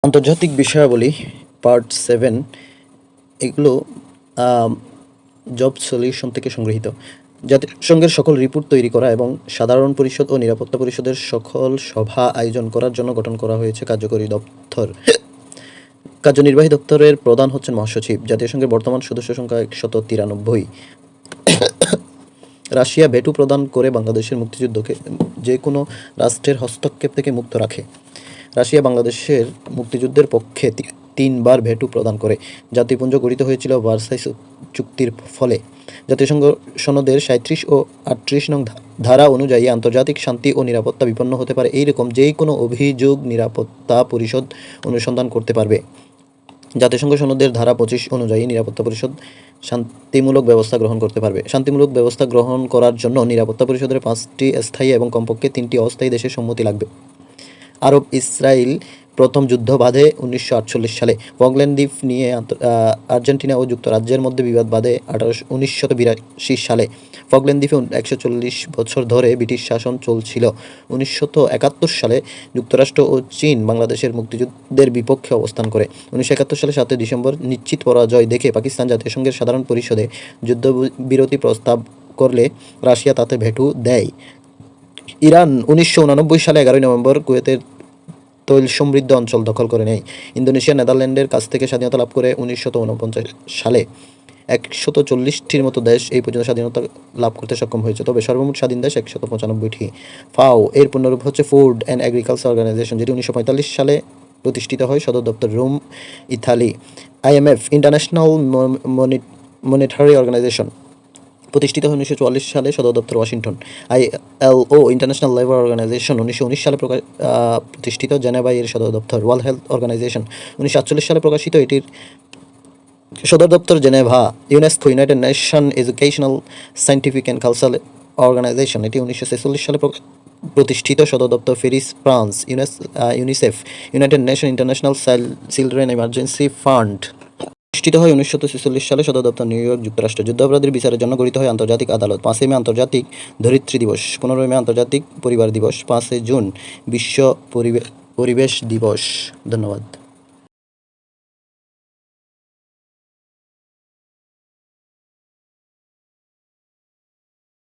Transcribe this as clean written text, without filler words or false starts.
আন্তর্জাতিক বিষয়াবলী পার্ট 7 এগুলো job solution থেকে সংগৃহীত। জাতিসংঘের সকল রিপোর্ট তৈরি করা এবং সাধারণ পরিষদ ও নিরাপত্তা পরিষদের সকল সভা আয়োজন করার জন্য গঠন করা হয়েছে কার্যকরী দপ্তর। কার্যনির্বাহী দপ্তরের প্রধান হচ্ছেন মহাসচিব। জাতিসংঘের বর্তমান সদস্য সংখ্যা 193। রাশিয়া ভেটো প্রদান করে বাংলাদেশের মুক্তিযুদ্ধকে যে কোনো রাষ্ট্রের হস্তক্ষেপ থেকে মুক্ত রাখে। রাশিয়া বাংলাদেশের মুক্তিযুদ্ধের পক্ষে 3বার ভেটো প্রদান করে। জাতিপুঞ্জ গঠিত হয়েছিল ভার্সাই চুক্তির ফলে। জাতিসংঘ সনদের 37 ও 38 নং ধারা অনুযায়ী আন্তর্জাতিক শান্তি ও নিরাপত্তা বিপন্ন হতে পারে এইরকম যে কোনো অভিযোগ নিরাপত্তা পরিষদ অনুসন্ধান করতে পারবে। জাতিসংঘ সনদের ধারা 25 অনুযায়ী নিরাপত্তা পরিষদ শান্তিমূলক ব্যবস্থা গ্রহণ করতে পারবে। শান্তিমূলক ব্যবস্থা গ্রহণ করার জন্য নিরাপত্তা পরিষদের 5টি স্থায়ী এবং কমপক্ষে 3টি অস্থায়ী দেশের সম্মতি লাগবে। আরব ইসরায়েল প্রথম যুদ্ধ বাধে 1948 সালে। ফকল্যান্ড দ্বীপ নিয়ে আর্জেন্টিনা ও যুক্তরাজ্যের মধ্যে বিবাদ বাধে 1982 সালে। ফকল্যান্ড দ্বীপে 140 বছর ধরে ব্রিটিশ শাসন চলছিল। 1971 সালে যুক্তরাষ্ট্র ও চীন বাংলাদেশের মুক্তিযুদ্ধের বিপক্ষে অবস্থান করে। 1971 সালে 7 ডিসেম্বর নিশ্চিত পরাজয় দেখে পাকিস্তান জাতিসংঘের সাধারণ পরিষদে যুদ্ধবিরতি প্রস্তাব করলে রাশিয়া তাতে ভেটো দেয়। ইরান 1989 সালে 11 নভেম্বর কুয়েতের তৈল সমৃদ্ধ অঞ্চল দখল করে নেয়। ইন্দোনেশিয়া নেদারল্যান্ডের কাছ থেকে স্বাধীনতা লাভ করে 1949 সালে। 140টির মতো দেশ এই পর্যন্ত স্বাধীনতা লাভ করতে সক্ষম হয়েছে, তবে সর্বমোট স্বাধীন দেশ 195টি। ফাও এর পূর্ণরূপ হচ্ছে ফুড অ্যান্ড এগ্রিকালচার অর্গানাইজেশন, যেটি 1945 সালে প্রতিষ্ঠিত হয়। সদর দপ্তর Rome, Italy. IMF International Monetary Organization প্রতিষ্ঠিত হয় 1944 সালে। সদর দপ্তর Washington. ILO International Labour Organization 1919 সালে প্রতিষ্ঠিত। জেনেভা এর সদর দপ্তর। ওয়ার্ল্ড হেলথ অর্গানাইজেশন 1948 সালে প্রকাশিত, এটির সদর দপ্তর Geneva. UNESCO United Nation Educational Scientific and Cultural Organization, এটি 1946 সালে প্রতিষ্ঠিত। সদর দপ্তর Paris, France. UNICEF United Nation International Children Emergency Fund প্রতিষ্ঠিত হয় 1946 সালে। সদর দপ্তর নিউ ইয়র্ক, যুক্তরাষ্ট্র। যুদ্ধাপরাধীর বিচারের জন্য গঠিত হয় আন্তর্জাতিক আদালত। 5 মে আন্তর্জাতিক ধরিত্রী দিবস, 15 মে আন্তর্জাতিক পরিবার দিবস, 5 জুন বিশ্ব পরিবেশ দিবস। ধন্যবাদ।